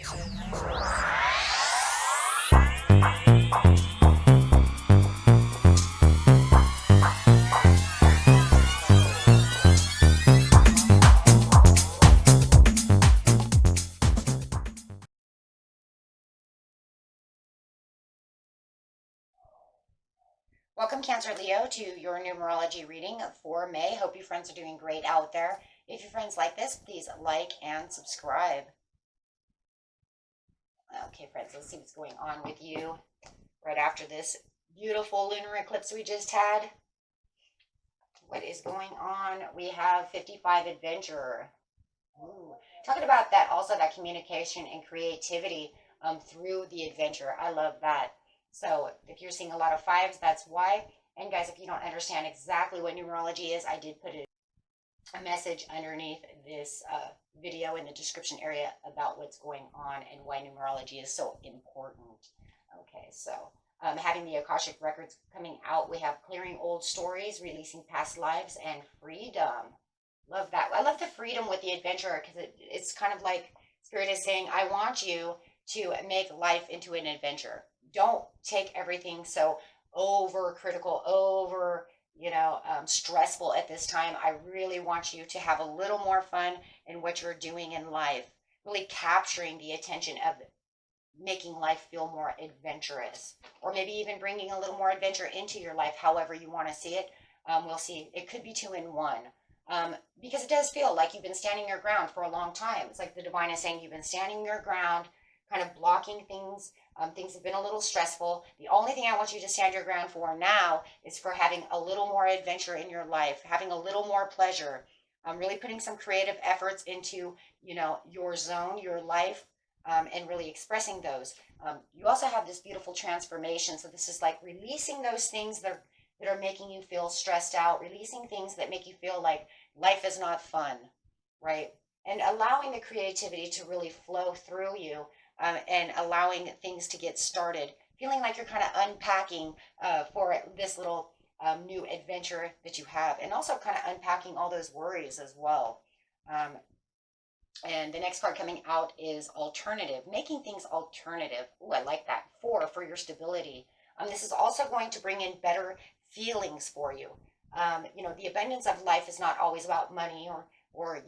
Welcome, Cancer Leo, to your numerology reading for May. Hope you friends are doing great out there. If your friends like this, please like and subscribe. Okay, friends, let's see what's going on with you right after this beautiful lunar eclipse we just had. What is going on? We have 55 Adventure. Ooh. Talking about that, also that communication and creativity through the adventure. I love that. So if you're seeing a lot of fives, that's why. And guys, if you don't understand exactly what numerology is, I did put a message underneath this video in the description area about what's going on and why numerology is so important. Okay, so having the Akashic records coming out, we have clearing old stories, releasing past lives, and freedom. Love that. I love the freedom with the adventure because it's kind of like Spirit is saying, I want you to make life into an adventure. Don't take everything so over critical, over, stressful at this time. I really want you to have a little more fun in what you're doing in life, really capturing the attention of making life feel more adventurous, or maybe even bringing a little more adventure into your life, however you want to see it. We'll see. It could be two in one. Because it does feel like you've been standing your ground for a long time. It's like the divine is saying you've been standing your ground, kind of blocking things. Things have been a little stressful. The only thing I want you to stand your ground for now is for having a little more adventure in your life, having a little more pleasure, really putting some creative efforts into, your zone, your life, and really expressing those. You also have this beautiful transformation. So this is like releasing those things that are making you feel stressed out, releasing things that make you feel like life is not fun, right? And allowing the creativity to really flow through you, and allowing things to get started, feeling like you're kind of unpacking for this little new adventure that you have, and also kind of unpacking all those worries as well. And the next card coming out is alternative, making things alternative. Oh, I like that. Four, for your stability. This is also going to bring in better feelings for you. The abundance of life is not always about money or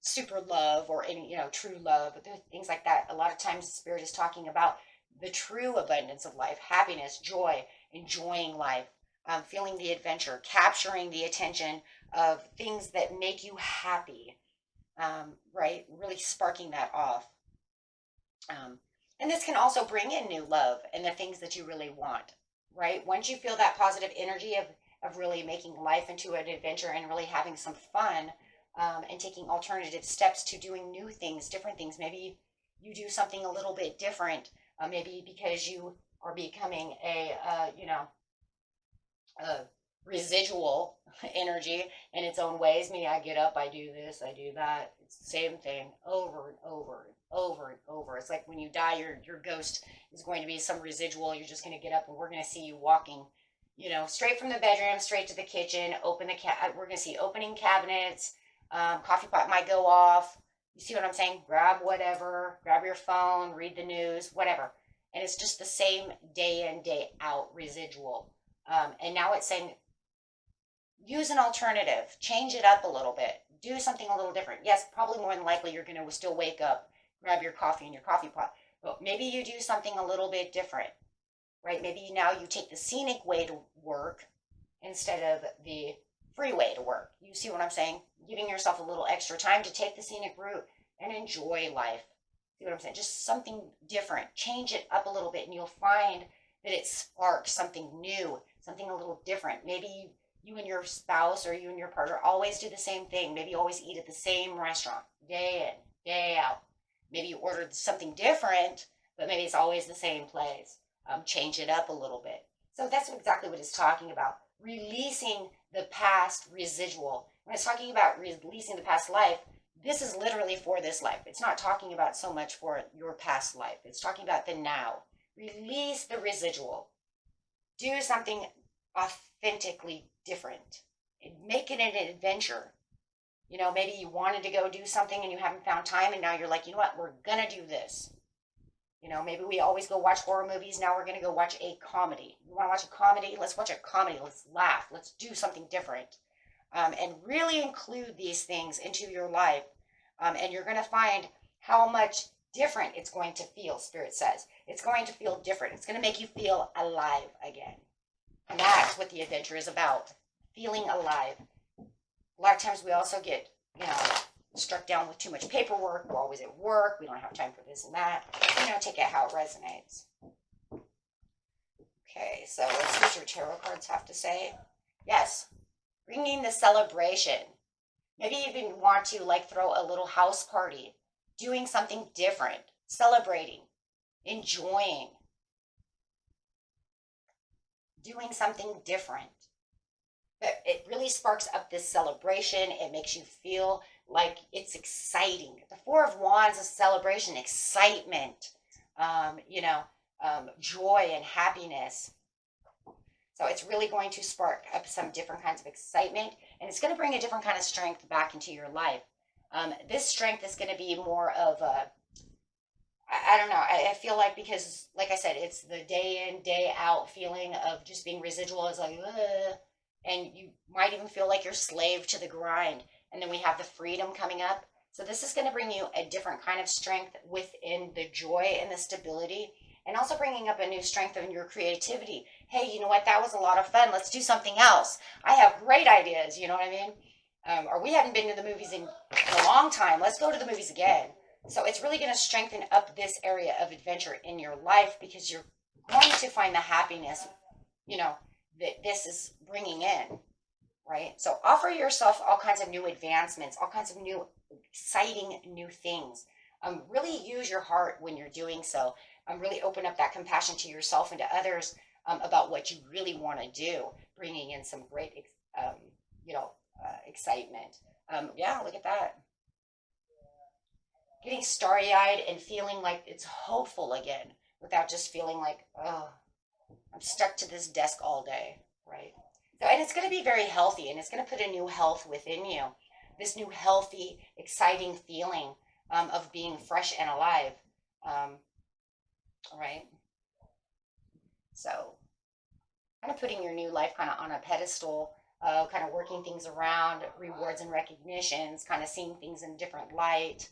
super love or any, true love, things like that. A lot of times Spirit is talking about the true abundance of life, happiness, joy, enjoying life, feeling the adventure, capturing the attention of things that make you happy, right? Really sparking that off. And this can also bring in new love and the things that you really want, right? Once you feel that positive energy of really making life into an adventure and really having some fun, and taking alternative steps to doing new things, different things. Maybe you do something a little bit different, maybe because you are becoming a residual energy in its own ways. Me, I get up, I do this, I do that. It's the same thing over and over and over and over. It's like when you die, your ghost is going to be some residual. You're just going to get up and we're going to see you walking, straight from the bedroom, straight to the kitchen, we're going to see opening cabinets, coffee pot might go off. You see what I'm saying? Grab whatever, grab your phone, read the news, whatever. And it's just the same day in, day out residual. And now it's saying, use an alternative, change it up a little bit, do something a little different. Yes, probably more than likely you're going to still wake up, grab your coffee in your coffee pot, but maybe you do something a little bit different, right? Maybe now you take the scenic way to work instead of the free way to work. You see what I'm saying? Giving yourself a little extra time to take the scenic route and enjoy life. See what I'm saying? Just something different. Change it up a little bit and you'll find that it sparks something new, something a little different. Maybe you and your spouse or you and your partner always do the same thing. Maybe you always eat at the same restaurant, day in, day out. Maybe you ordered something different, but maybe it's always the same place. Change it up a little bit. So that's exactly what it's talking about. Releasing the past residual. When it's talking about releasing the past life, this is literally for this life. It's not talking about so much for your past life. It's talking about the now. Release the residual. Do something authentically different. Make it an adventure. You know, maybe you wanted to go do something and you haven't found time, and now you're like, you know what, we're gonna do this. You know, maybe we always go watch horror movies. Now we're gonna go watch a comedy. You want to watch a comedy? Let's watch a comedy. Let's laugh. Let's do something different, and really include these things into your life. And you're gonna find how much different it's going to feel. Spirit says it's going to feel different. It's going to make you feel alive again, and that's what the adventure is about: feeling alive. A lot of times we also get, you know, struck down with too much paperwork. We're always at work. We don't have time for this and that. You know, take it how it resonates. Okay, so let's see what your tarot cards have to say. Yes, bringing the celebration. Maybe you even want to like throw a little house party, doing something different, celebrating, enjoying, doing something different. But it really sparks up this celebration. It makes you feel like it's exciting. The Four of Wands is celebration, excitement, joy and happiness. So it's really going to spark up some different kinds of excitement, and it's going to bring a different kind of strength back into your life. This strength is going to be more of a, I don't know, I feel like, because, like I said, it's the day in, day out feeling of just being residual. It's like, ugh, and you might even feel like you're slave to the grind. And then we have the freedom coming up. So this is going to bring you a different kind of strength within the joy and the stability, and also bringing up a new strength in your creativity. Hey, you know what? That was a lot of fun. Let's do something else. I have great ideas. You know what I mean? Or we haven't been to the movies in a long time. Let's go to the movies again. So it's really going to strengthen up this area of adventure in your life, because you're going to find the happiness, you know, that this is bringing in, right? So offer yourself all kinds of new advancements, all kinds of new exciting new things. Really use your heart when you're doing so. Really open up that compassion to yourself and to others, about what you really want to do, bringing in some great, excitement. Yeah, look at that. Getting starry-eyed and feeling like it's hopeful again, without just feeling like, oh, I'm stuck to this desk all day, right? So, and it's going to be very healthy, and it's going to put a new health within you. This new healthy, exciting feeling, of being fresh and alive. Right? So, kind of putting your new life kind of on a pedestal, kind of working things around, rewards and recognitions, kind of seeing things in a different light,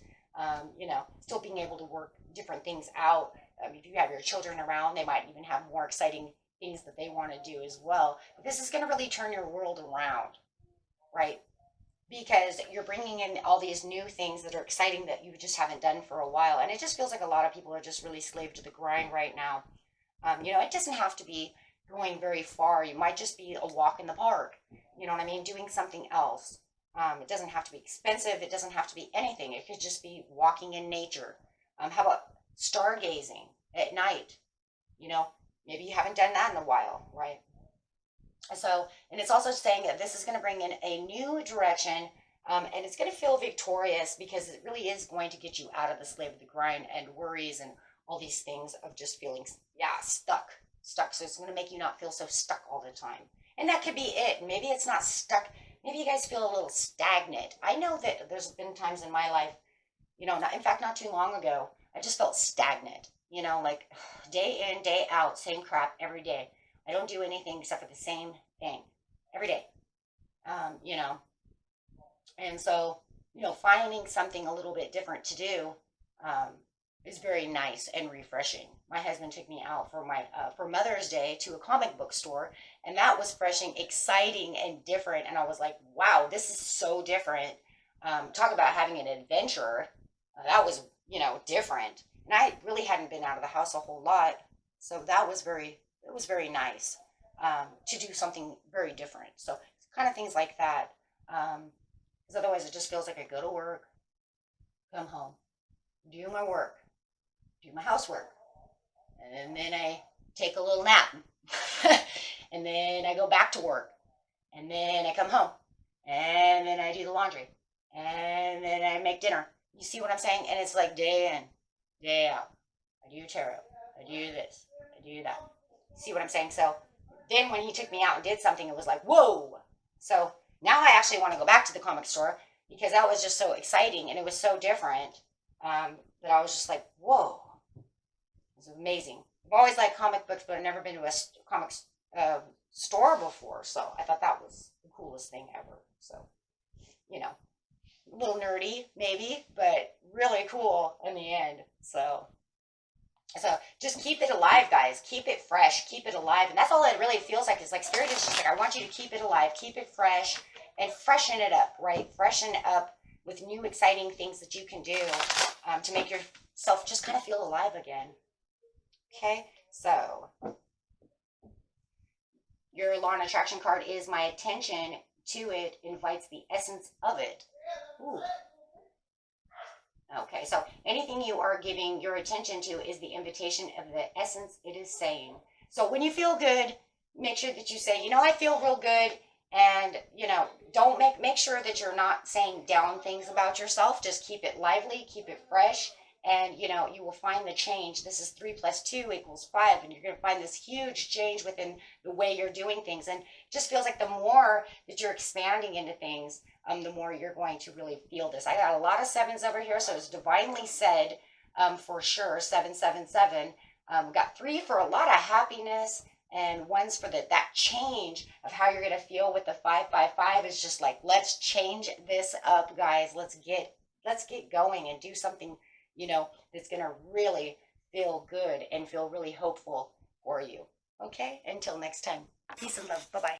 still being able to work different things out. If you have your children around, they might even have more exciting things that they want to do as well. But this is going to really turn your world around, right? Because you're bringing in all these new things that are exciting that you just haven't done for a while. And it just feels like a lot of people are just really slave to the grind right now. It doesn't have to be going very far. You might just be a walk in the park, you know what I mean? Doing something else. It doesn't have to be expensive. It doesn't have to be anything. It could just be walking in nature. How about stargazing at night? You know, maybe you haven't done that in a while, right? So, and it's also saying that this is going to bring in a new direction, and it's going to feel victorious, because it really is going to get you out of the slave of the grind and worries and all these things of just feeling, yeah, stuck. So it's going to make you not feel so stuck all the time. And that could be it. Maybe it's not stuck. Maybe you guys feel a little stagnant. I know that there's been times in my life, not too long ago, I just felt stagnant, like day in, day out, same crap every day. I don't do anything except for the same thing every day. um, you know, and so, finding something a little bit different to do, um, is very nice and refreshing. My husband took me out for Mother's Day to a comic book store, and that was refreshing, exciting, and different. And I was like, wow, this is so different. Talk about having an adventure. That was, different. And I really hadn't been out of the house a whole lot, so it was very nice, to do something very different. So kind of things like that. Because otherwise it just feels like I go to work, come home, do my work, do my housework, and then I take a little nap, and then I go back to work, and then I come home, and then I do the laundry, and then I make dinner. You see what I'm saying? And it's like day in, day out. I do tarot. I do this. I do that. See what I'm saying? So then when he took me out and did something, it was like, whoa. So now I actually want to go back to the comic store, because that was just so exciting and it was so different that I was just like, whoa, it was amazing. I've always liked comic books, but I've never been to a comic store before, so I thought that was the coolest thing ever. So, you know, a little nerdy maybe, but really cool in the end. So just keep it alive, guys. Keep it fresh. Keep it alive. And that's all it really feels like. It's like Spirit is just like, I want you to keep it alive, keep it fresh, and freshen it up, right? Freshen up with new exciting things that you can do to make yourself just kind of feel alive again. Okay, so your law and attraction card is my attention to it invites the essence of it. Ooh. Okay, so anything you are giving your attention to is the invitation of the essence it is saying. So when you feel good, make sure that you say, I feel real good. And, don't make sure that you're not saying down things about yourself. Just keep it lively, keep it fresh. And, you will find the change. This is 3 + 2 = 5. And you're going to find this huge change within the way you're doing things. And it just feels like the more that you're expanding into things, the more you're going to really feel this. I got a lot of 7s over here, so it's divinely said for sure, 777. Got 3 for a lot of happiness, and 1's for that change of how you're going to feel with the 555 is just like, let's change this up, guys. Let's get going and do something, that's going to really feel good and feel really hopeful for you. Okay, until next time. Peace and love. Bye-bye.